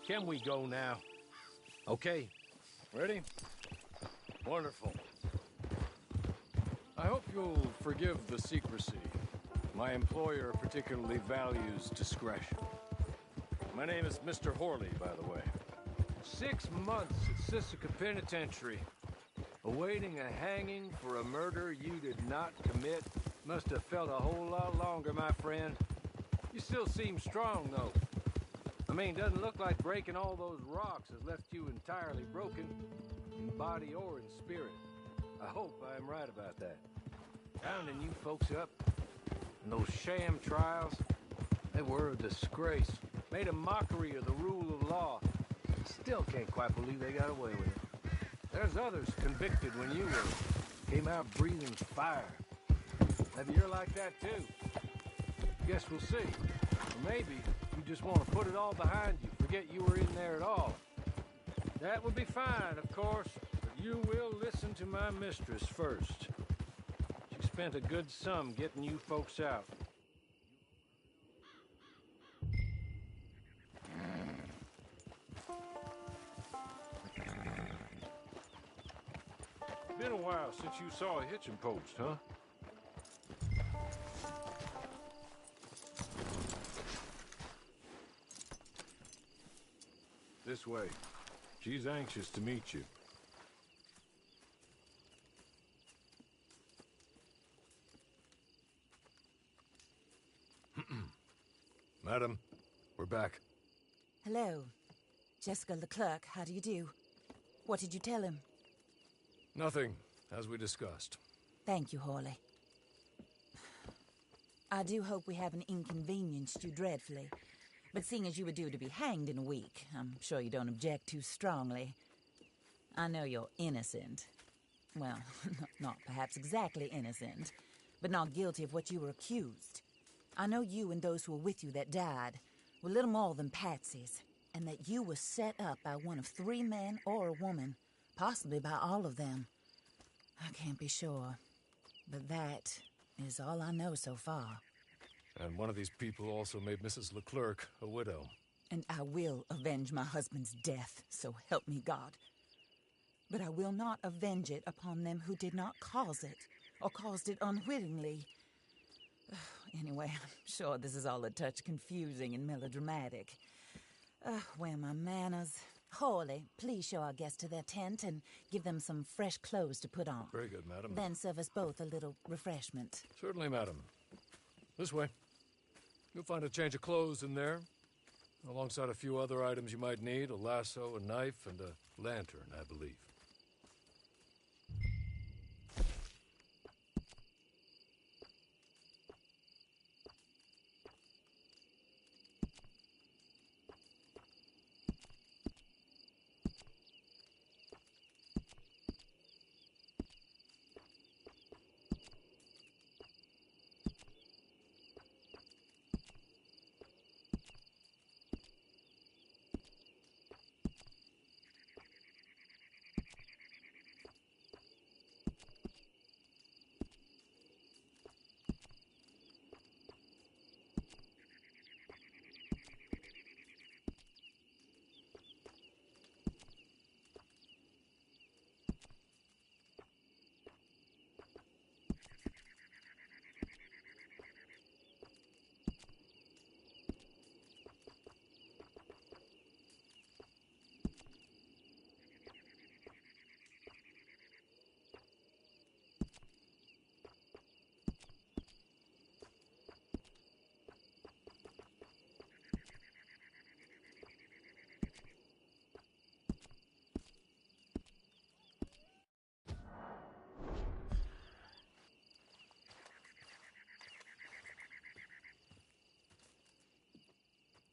Can we go now? Okay. Ready? Wonderful. I hope you'll forgive the secrecy. My employer particularly values discretion. My name is Mr. Horley, by the way. 6 months at Sisika Penitentiary. Awaiting a hanging for a murder you did not commit. Must have felt a whole lot longer, my friend. You still seem strong, though. I mean, doesn't look like breaking all those rocks has left you entirely broken, in body or in spirit. I hope I'm right about that. Rounding you folks up, and those sham trials, they were a disgrace. Made a mockery of the rule of law. Still can't quite believe they got away with it. There's others convicted when you were. Came out breathing fire. Maybe you're like that too. Guess we'll see. Or maybe you just want to put it all behind you, forget you were in there at all. That would be fine, of course, but you will listen to my mistress first. She spent a good sum getting you folks out. Been a while since you saw a hitching post, huh? This way. She's anxious to meet you. Madam, we're back. Hello. Jessica Leclerc, how do you do? What did you tell him? Nothing, as we discussed. Thank you, Horley. I do hope we haven't inconvenienced you dreadfully. But seeing as you were due to be hanged in a week, I'm sure you don't object too strongly. I know you're innocent. Well, not perhaps exactly innocent, but not guilty of what you were accused. I know you and those who were with you that died were little more than patsies, and that you were set up by one of 3 men or a woman, possibly by all of them. I can't be sure, but that is all I know so far. And one of these people also made Mrs. Leclerc a widow. And I will avenge my husband's death, so help me God. But I will not avenge it upon them who did not cause it, or caused it unwittingly. Anyway, I'm sure this is all a touch confusing and melodramatic. Where are my manners? Horley, please show our guests to their tent and give them some fresh clothes to put on. Very good, madam. Then serve us both a little refreshment. Certainly, madam. This way. You'll find a change of clothes in there, alongside a few other items you might need, a lasso, a knife, and a lantern, I believe.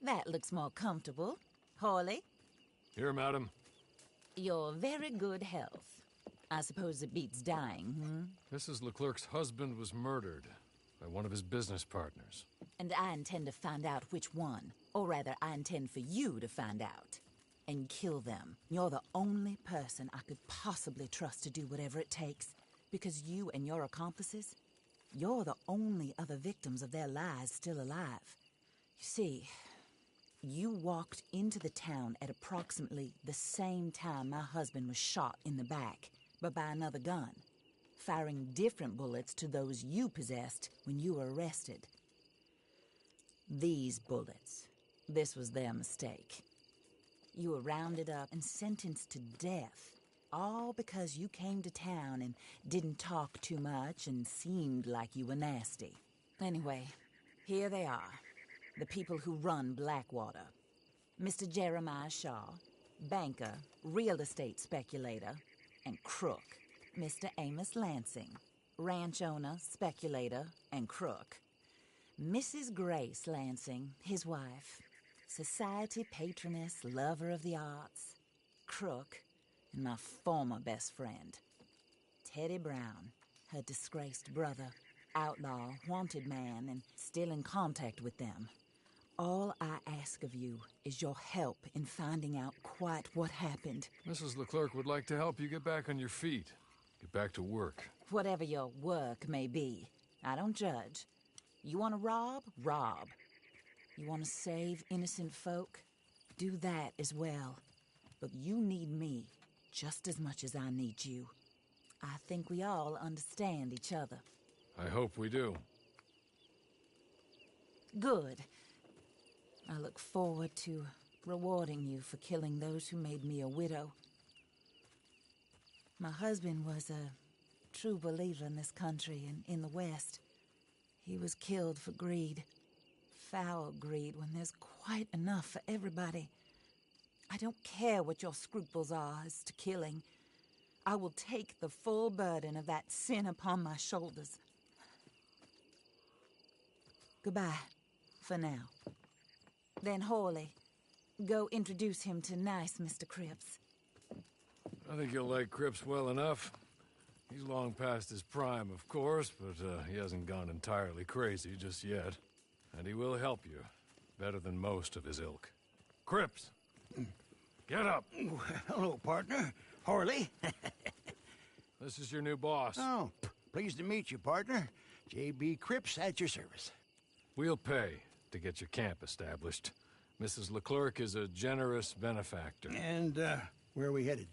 That looks more comfortable. Horley? Here, madam. Your very good health. I suppose it beats dying, Mrs. Leclerc's husband was murdered by one of his business partners. And I intend to find out which one. Or rather, I intend for you to find out. And kill them. You're the only person I could possibly trust to do whatever it takes. Because you and your accomplices, you're the only other victims of their lies still alive. You see, You walked into the town at approximately the same time my husband was shot in the back, but by another gun, firing different bullets to those you possessed when you were arrested. These bullets. This was their mistake. You were rounded up and sentenced to death, all because you came to town and didn't talk too much and seemed like you were nasty. Anyway, here they are, the people who run Blackwater. Mr. Jeremiah Shaw, banker, real estate speculator, and crook. Mr. Amos Lansing, ranch owner, speculator, and crook. Mrs. Grace Lansing, his wife, society patroness, lover of the arts, crook, and my former best friend. Teddy Brown, her disgraced brother, outlaw, wanted man, and still in contact with them. All I ask of you is your help in finding out quite what happened. Mrs. Leclerc would like to help you get back on your feet. Get back to work. Whatever your work may be, I don't judge. You want to rob? Rob. You want to save innocent folk? Do that as well. But you need me just as much as I need you. I think we all understand each other. I hope we do. Good. I look forward to rewarding you for killing those who made me a widow. My husband was a true believer in this country and in the West. He was killed for greed. Foul greed when there's quite enough for everybody. I don't care what your scruples are as to killing. I will take the full burden of that sin upon my shoulders. Goodbye, for now. Then Hawley, go introduce him to nice Mr. Cripps. I think you'll like Cripps well enough. He's long past his prime, of course, but he hasn't gone entirely crazy just yet. And he will help you, better than most of his ilk. Cripps! Get up! Hello, partner. Hawley. This is your new boss. Oh, pleased to meet you, partner. J.B. Cripps at your service. We'll pay to get your camp established. Mrs. Leclerc is a generous benefactor. And, where are we headed?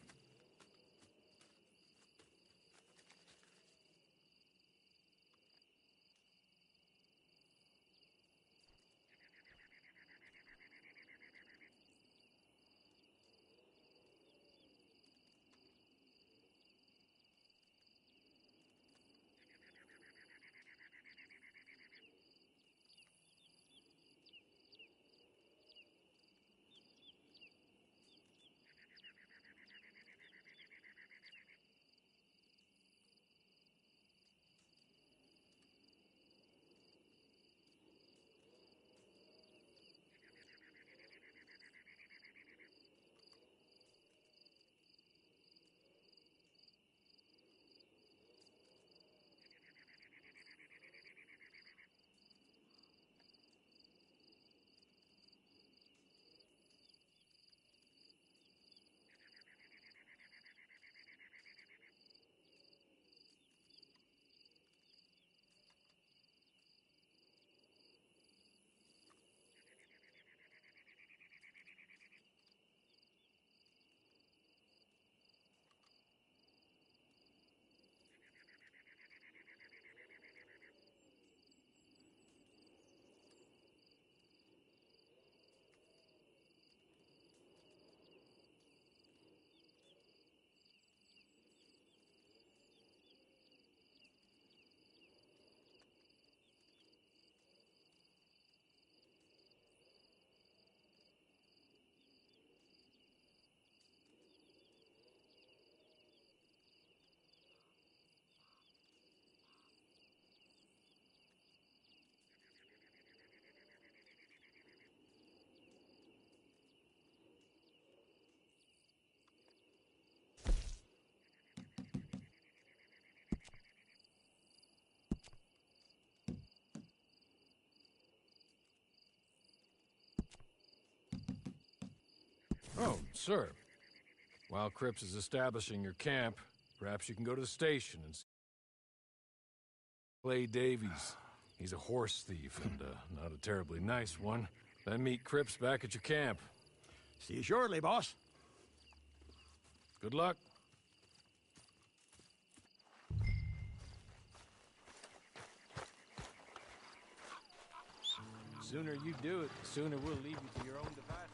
Oh, sir. While Cripps is establishing your camp, perhaps you can go to the station and see Clay Davies. He's a horse thief, and not a terribly nice one. Then meet Cripps back at your camp. See you shortly, boss. Good luck. The sooner you do it, the sooner we'll leave you to your own devices.